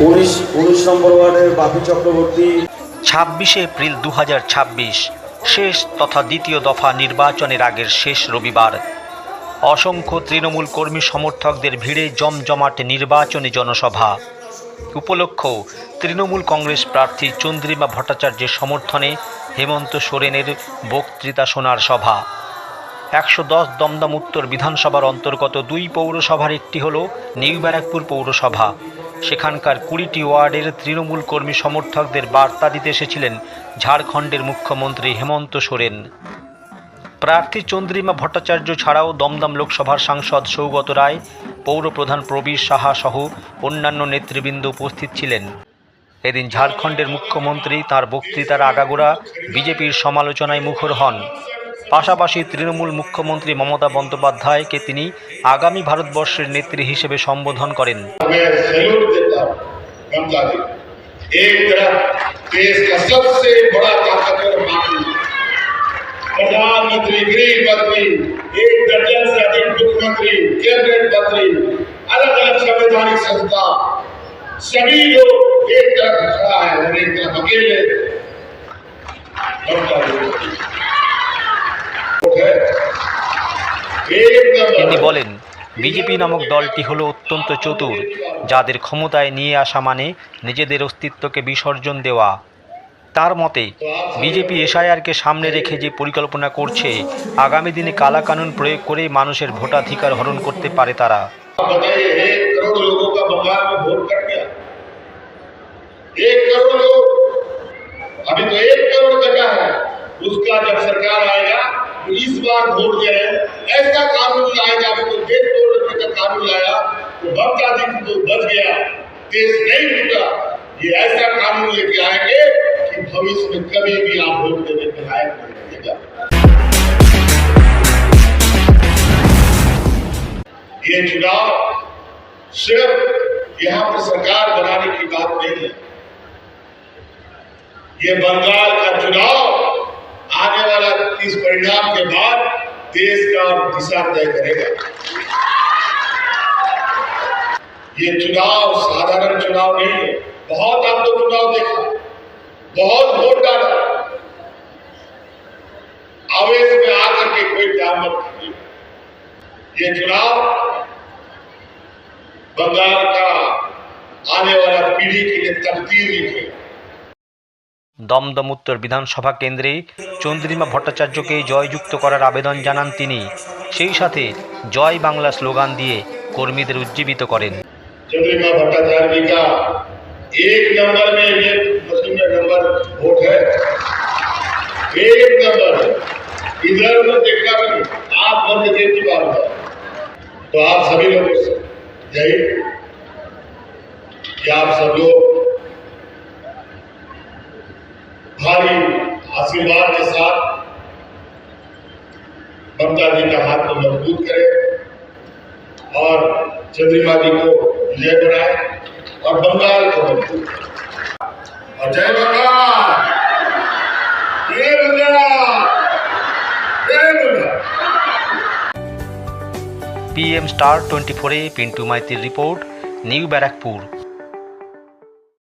উনিশ নম্বর ওয়ার্ডের বাপি চক্রবর্তী। 26 এপ্রিল 2026 শেষ তথা দ্বিতীয় দফা নির্বাচনের আগের শেষ রবিবার। অসংখ্য তৃণমূল কর্মী সমর্থকদের ভিড়ে জমজমাট নির্বাচনী জনসভা। উপলক্ষ তৃণমূল কংগ্রেস প্রার্থী চন্দ্রিমা ভট্টাচার্যের সমর্থনে হেমন্ত সোরেনের বক্তৃতা শোনার সভা। 110 দমদম উত্তর বিধানসভার অন্তর্গত 2 পৌরসভার একটি হল নিউ ব্যারাকপুর পৌরসভা। সেখানকার 20টি ওয়ার্ডের তৃণমূল কর্মী সমর্থকদের বার্তা দিতে এসেছিলেন ঝাড়খণ্ডের মুখ্যমন্ত্রী হেমন্ত সোরেন। প্রার্থী চন্দ্রিমা ভট্টাচার্য ছাড়াও দমদম লোকসভার সাংসদ সৌগত রায়, পৌরপ্রধান প্রবীর সাহা সহ অন্যান্য নেতৃবৃন্দ উপস্থিত ছিলেন। এদিন ঝাড়খণ্ডের মুখ্যমন্ত্রী তাঁর বক্তৃতার আগাগোড়া বিজেপির সমালোচনায় মুখর হন। পাশাপাশি তৃণমূল মুখ্যমন্ত্রী মমতা বন্দ্যোপাধ্যায়কে তিনি আগামী ভারতবর্ষের নেত্রী হিসেবে সম্বোধন করেন। प्रधानमंत्री, गृह मंत्री, 1 दर्जन से अधिक मुख्यमंत्री, कैबिनेट मंत्री, अलग अलग संवैधानिक संस्था, सभी लोग एक तरफ खड़ा है और एक तरफ अकेले তিনি বলেন, বিজেপি নামক দলটি হলো অত্যন্ত চতুর, যাদের ক্ষমতায় নিয়ে আসা মানে নিজেদের অস্তিত্বকে বিসর্জন দেওয়া। তার মতে বিজেপি এসআইআরকে সামনে রেখে যে পরিকল্পনা করছে, আগামী দিনে কালাকানুন প্রয়োগ করে মানুষের ভোটাধিকার হরণ করতে পারে তারা। उसका जब सरकार आएगा तो इस बार वोट दे रहे हैं, ऐसा कानून लाएगा, अभी तो देश तोड़ने का कानून लाया तो बच्चा दिन तो बच गया, देश नहीं टूटा। ये ऐसा कानून लेके आएंगे कि भविष्य में कभी भी आप वोट देने के लायक नहीं रहेगा। ये चुनाव सिर्फ यहाँ पर सरकार बनाने की बात नहीं है, ये बंगाल का चुनाव आने वाला इस परिणाम के बाद देश का दिशा तय करेगा। ये चुनाव साधारण चुनाव नहीं है। बहुत आपको चुनाव देखा, बहुत वोट डाला, आवेश में आकर के कोई काम मत कीजिए। ये चुनाव बंगाल का आने वाला पीढ़ी के लिए तकदीर लिखेगा। দমদম উত্তর বিধানসভা কেন্দ্রে চন্দ্রিমা ভট্টাচার্যকে জয়যুক্ত করার আবেদন জানান তিনি। সেই সাথে জয় বাংলা স্লোগান দিয়ে কর্মীদের উজ্জীবিত করেন। चंद्रिमा भट्टाचार्य जी का 1 नंबर में ये मशीन में नंबर वोट है, 1 नंबर इधर उधर देखना नहीं, आप मत देखी बात है। तो आप सभी लोगों से यही कि आप सब लोग भारी आशीर्वाद के साथ ममता जी का हाथ को मजबूत करें और चंद्रिमा जी को विजय बनाए और बंगाल को मजबूत करें। और जय बंगाल, जय बंगाल, जय बंगाल। PM Star 24 पिंटू माइतीर रिपोर्ट, নিউ ব্যারাকপুর।